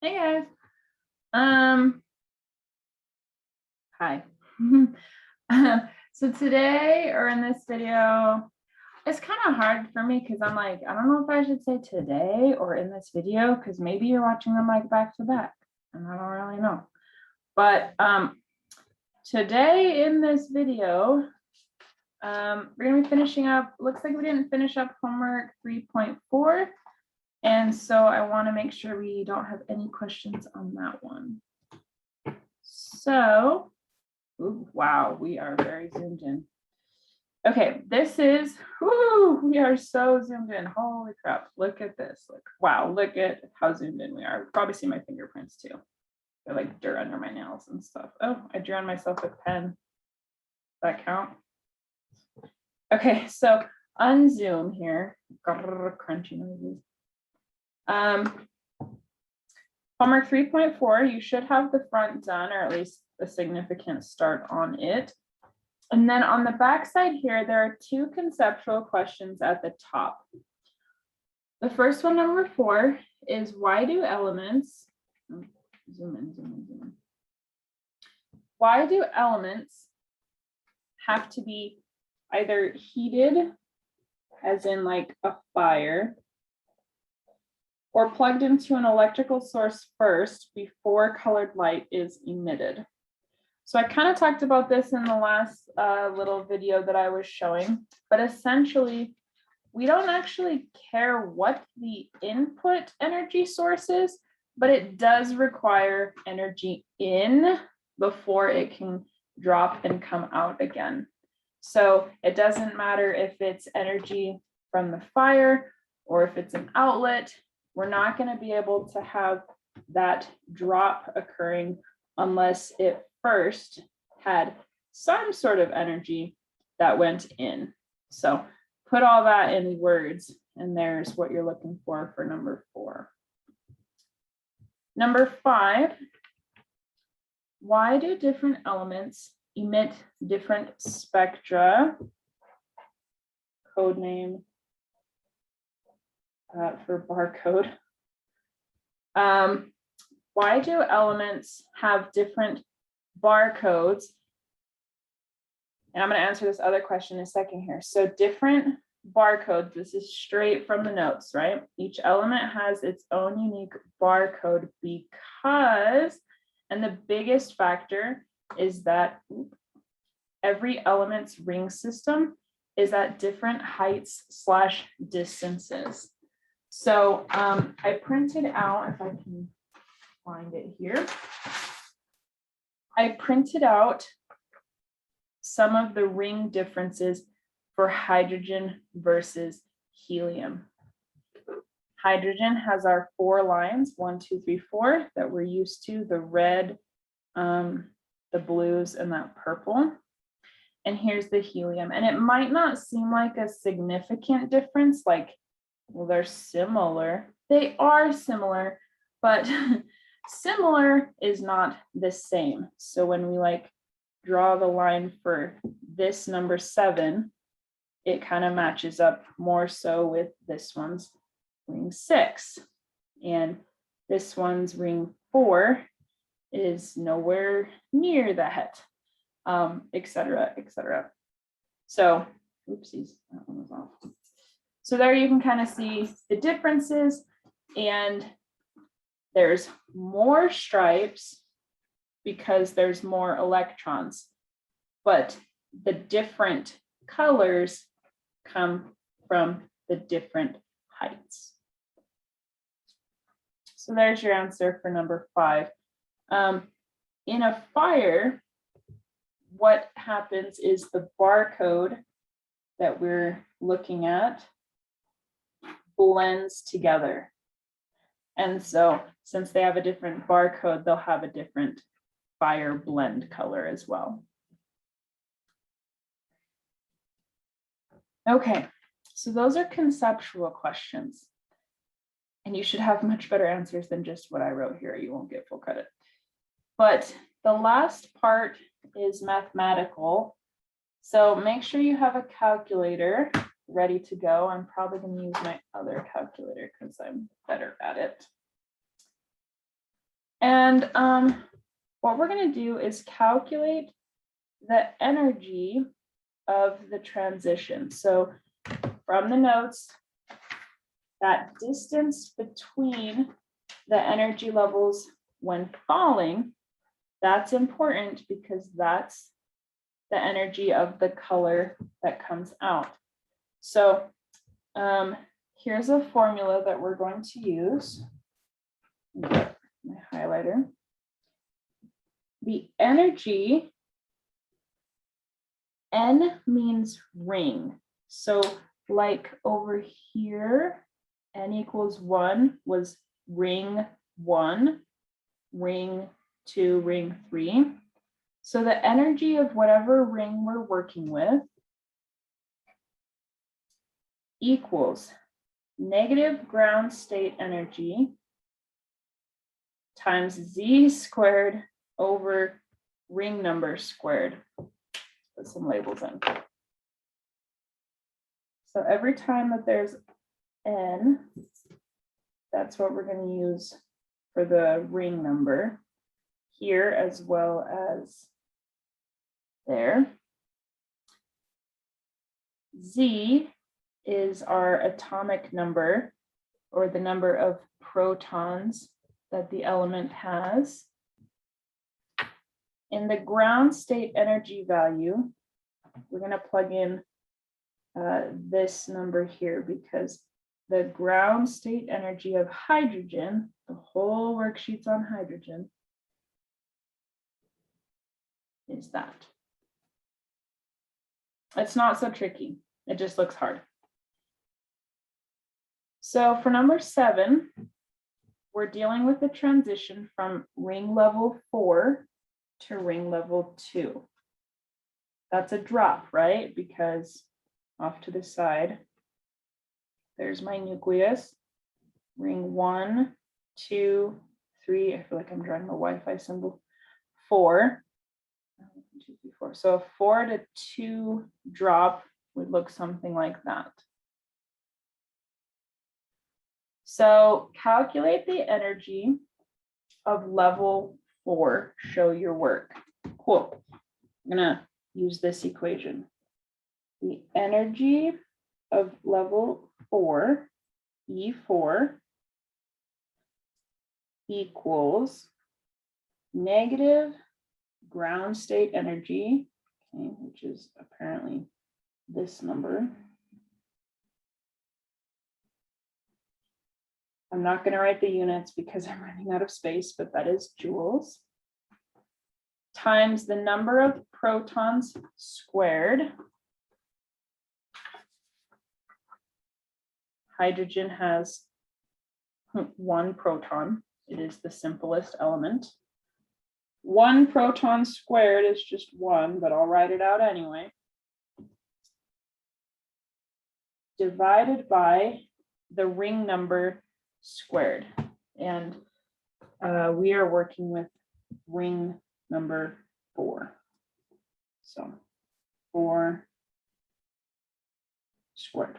Hey guys. Um, Hi. So today or in this video, it's kind of hard for me because I'm like, I don't know if I should say today or in this video because maybe you're watching them like back to back and I don't really know. But today in this video, we're gonna be finishing up, looks like we didn't finish up homework 3.4. And so I want to make sure we don't have any questions on that one. So, ooh, wow, we are very zoomed in. Okay, this is, we are so zoomed in. Holy crap, look at this. Look, wow, look at how zoomed in we are. You probably see my fingerprints too. They're like dirt under my nails and stuff. Oh, I drew on myself with a pen. Does that count? Okay, so unzoom here. Crunchy noises. Homework 3.4, you should have the front done, or at least a significant start on it. And then on the back side here, there are two conceptual questions at the top. The first one, number 4, is why do elements, zoom in. Why do elements have to be either heated, as in like a fire, or plugged into an electrical source first before colored light is emitted? So I kind of talked about this in the last little video that I was showing, but essentially we don't actually care what the input energy source is, but it does require energy in before it can drop and come out again. So it doesn't matter if it's energy from the fire or if it's an outlet, we're not going to be able to have that drop occurring unless it first had some sort of energy that went in. So put all that in words, and there's what you're looking for number 4. Number 5, why do different elements emit different spectra? Code name for barcode. Why do elements have different barcodes? And I'm going to answer this other question in a second here. So different barcodes, this is straight from the notes, right? Each element has its own unique barcode because, and the biggest factor is that every element's ring system is at different heights / distances. So I printed out, if I can find it here, I printed out some of the ring differences for hydrogen versus helium. Hydrogen has our 4 lines, 1, 2, 3, 4, that we're used to, the red, the blues, and that purple. And here's the helium. And it might not seem like a significant difference, like, well, they're similar. They are similar, but similar is not the same. So when we like draw the line for this number 7, it kind of matches up more so with this one's ring 6. And this one's ring 4 is nowhere near that, etc., etc. So, oopsies, that one was off. So there you can kind of see the differences, and there's more stripes because there's more electrons, but the different colors come from the different heights. So there's your answer for number 5. In a fire, what happens is the barcode that we're looking at blends together. And so since they have a different barcode, they'll have a different fire blend color as well. Okay, so those are conceptual questions. And you should have much better answers than just what I wrote here. You won't get full credit. But the last part is mathematical. So make sure you have a calculator ready to go. I'm probably going to use my other calculator because I'm better at it. And what we're going to do is calculate the energy of the transition. So from the notes, that distance between the energy levels when falling, that's important because that's the energy of the color that comes out. So here's a formula that we're going to use. Get my highlighter. The energy, N means ring. So like over here, N equals 1 was ring 1, ring 2, ring 3. So the energy of whatever ring we're working with equals negative ground state energy times Z squared over ring number squared. Put some labels in. So every time that there's N, that's what we're going to use for the ring number here as well as there. Z is our atomic number, or the number of protons that the element has. In the ground state energy value, we're going to plug in this number here because the ground state energy of hydrogen, the whole worksheet's on hydrogen, is that. It's not so tricky. It just looks hard. So for number 7, we're dealing with the transition from ring level 4 to ring level 2. That's a drop, right? Because off to the side, there's my nucleus. Ring 1, 2, 3. I feel like I'm drawing the Wi-Fi symbol. 4. 1, 2, 3, 4. So a 4 to 2 drop would look something like that. So calculate the energy of level 4. Show your work. Cool. I'm gonna use this equation. The energy of level 4, E4, equals negative ground state energy, okay, which is apparently this number. I'm not going to write the units because I'm running out of space, but that is joules, times the number of protons squared. Hydrogen has 1 proton. It is the simplest element. 1 proton squared is just 1, but I'll write it out anyway. Divided by the ring number squared. And we are working with ring number 4. So 4 squared.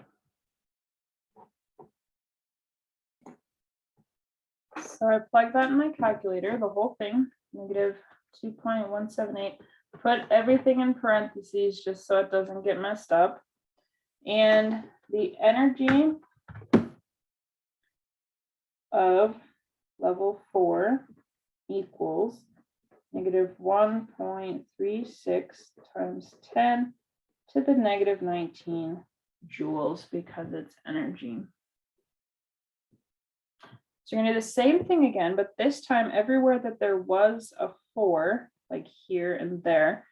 So I plug that in my calculator, the whole thing, negative 2.178. Put everything in parentheses just so it doesn't get messed up. And the energy of level 4 equals negative 1.36 times 10 to the negative 19 joules because it's energy. So you're going to do the same thing again, but this time everywhere that there was a 4, like here and there,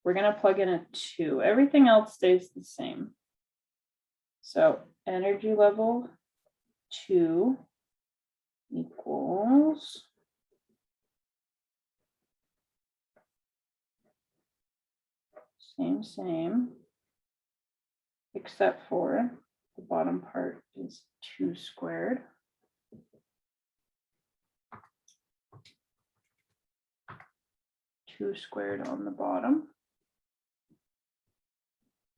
we're going to plug in a 2. Everything else stays the same. So energy level 2 equals same, except for the bottom part is 2 squared. Squared on the bottom.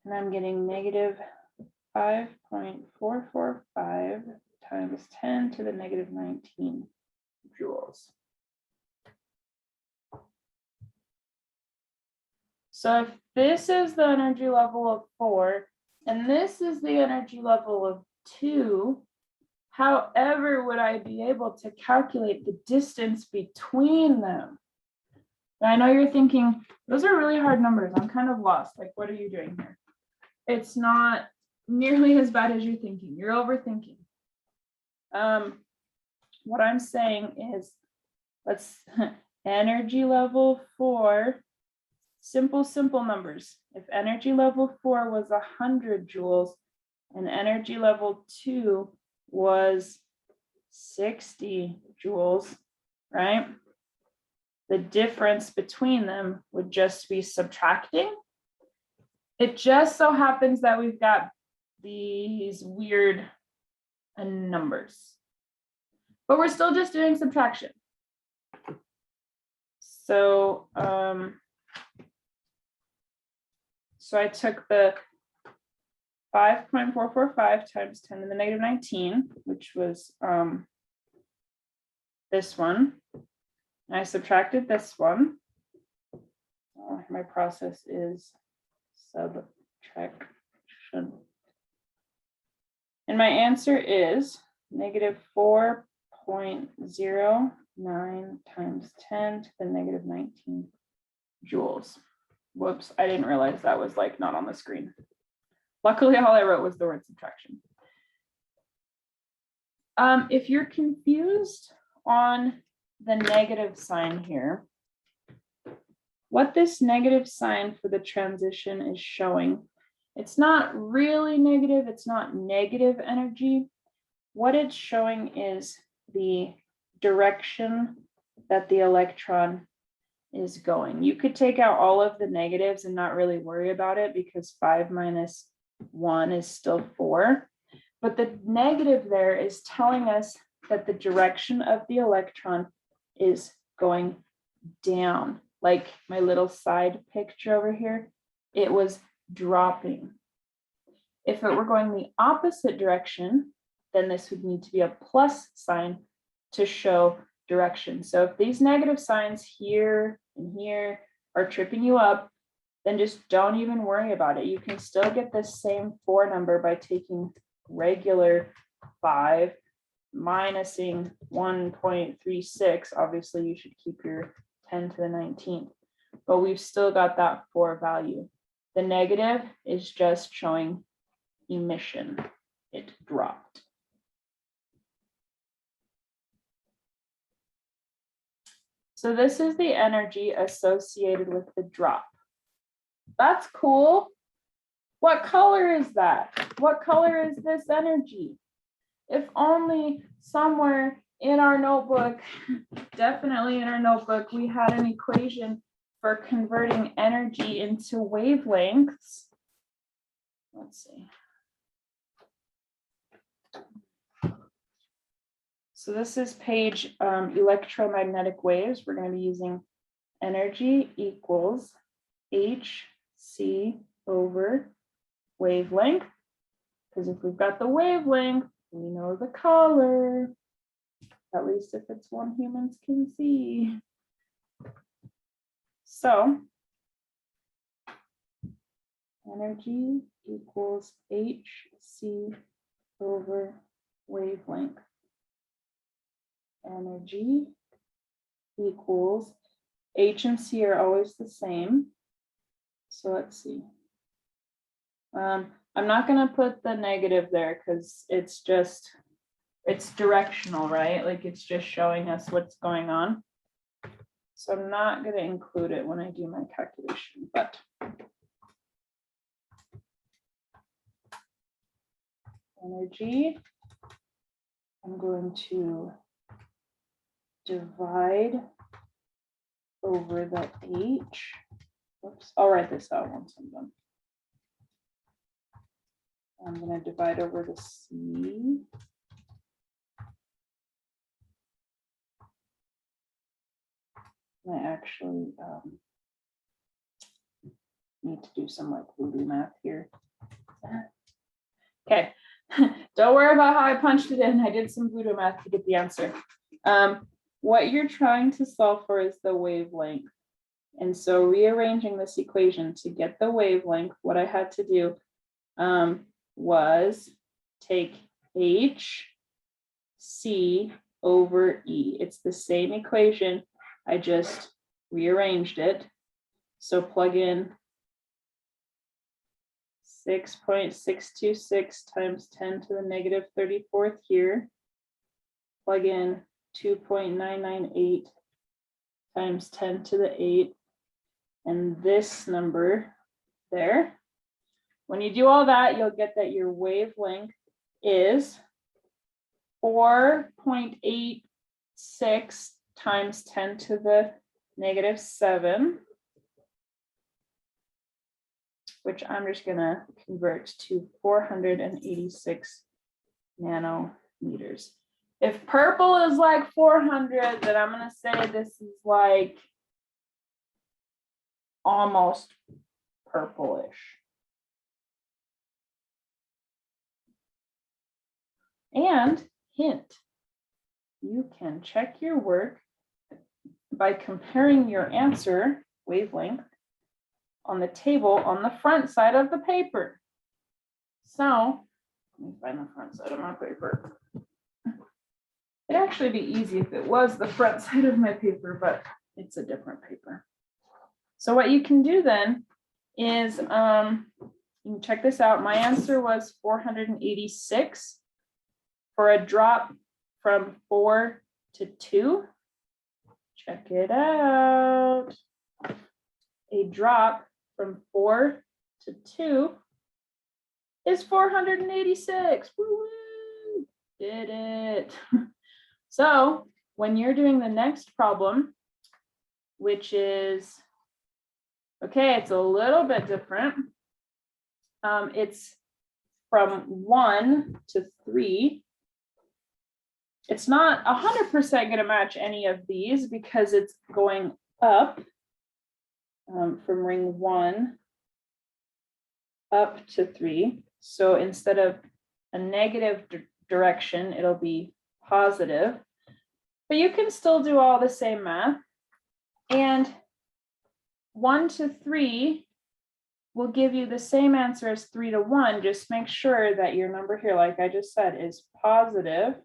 And I'm getting negative 5.445 times 10 to the negative 19 joules. So if this is the energy level of 4, and this is the energy level of 2, however would I be able to calculate the distance between them? And I know you're thinking, those are really hard numbers. I'm kind of lost. Like, what are you doing here? It's not nearly as bad as you're thinking. You're overthinking. What I'm saying is, let's energy level 4, simple numbers. If energy level 4 was 100 joules and energy level 2 was 60 joules, right? The difference between them would just be subtracting. It just so happens that we've got these weird numbers, but we're still just doing subtraction. So, so I took the 5.445 times 10 to the negative 19, which was this one. And I subtracted this one. My process is subtraction. And my answer is negative 4.09 times 10 to the negative 19 joules. Whoops, I didn't realize that was like not on the screen. Luckily, all I wrote was the word subtraction. If you're confused on the negative sign here, what this negative sign for the transition is showing, it's not really negative, it's not negative energy. What it's showing is the direction that the electron is going. You could take out all of the negatives and not really worry about it because 5 minus 1 is still 4. But the negative there is telling us that the direction of the electron is going down. Like my little side picture over here, it was dropping. If it were going the opposite direction, then this would need to be a plus sign to show direction. So if these negative signs here and here are tripping you up, then just don't even worry about it. You can still get the same 4 number by taking regular 5 minusing 1.36. Obviously, you should keep your 10 to the 19th, but we've still got that 4 value. The negative is just showing emission. It dropped. So this is the energy associated with the drop. That's cool. What color is that? What color is this energy? If only somewhere in our notebook, definitely in our notebook, we had an equation for converting energy into wavelengths. Let's see. So this is page electromagnetic waves. We're going to be using energy equals hc over wavelength. Because if we've got the wavelength, we know the color, at least if it's one humans can see. So energy equals hc over wavelength. Energy equals, H and C are always the same. So let's see. I'm not going to put the negative there because it's directional, right? Like it's just showing us what's going on. So I'm not going to include it when I do my calculation, but energy, I'm going to divide over the H. Oops, I'll write this out once I'm done. I'm going to divide over the C. I actually need to do some like voodoo math here. Okay, don't worry about how I punched it in. I did some voodoo math to get the answer. What you're trying to solve for is the wavelength. And so rearranging this equation to get the wavelength, what I had to do was take h c over e. It's the same equation. I just rearranged it. So plug in 6.626 times 10 to the negative 34th here. Plug in 2.998 times 10 to the 8. And this number there. When you do all that, you'll get that your wavelength is 4.86 times 10 to the negative 7, which I'm just going to convert to 486 nanometers. If purple is like 400, then I'm going to say this is like almost purplish. And hint, you can check your work by comparing your answer wavelength on the table on the front side of the paper. So let me find the front side of my paper. It'd actually be easy if it was the front side of my paper, but it's a different paper. So what you can do then is you can check this out. My answer was 486 for a drop from 4 to 2. Check it out. A drop from 4 to 2 is 486. Woo-woo! Did it. So when you're doing the next problem, which is, okay, it's a little bit different. It's from 1 to 3. It's not 100% going to match any of these because it's going up from ring 1 up to 3. So instead of a negative direction, it'll be positive. But you can still do all the same math. And 1 to 3 will give you the same answer as 3 to 1. Just make sure that your number here, like I just said, is positive.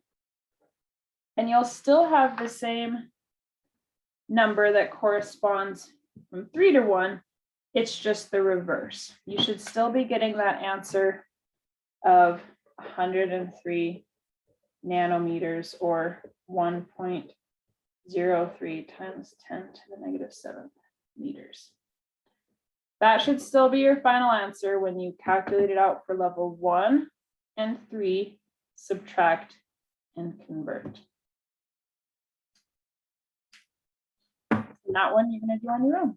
And you'll still have the same number that corresponds from 3 to 1. It's just the reverse. You should still be getting that answer of 103 nanometers or 1.03 times 10 to the negative 7 meters. That should still be your final answer when you calculate it out for level 1 and 3, subtract and convert. And that one you're going to do on your own.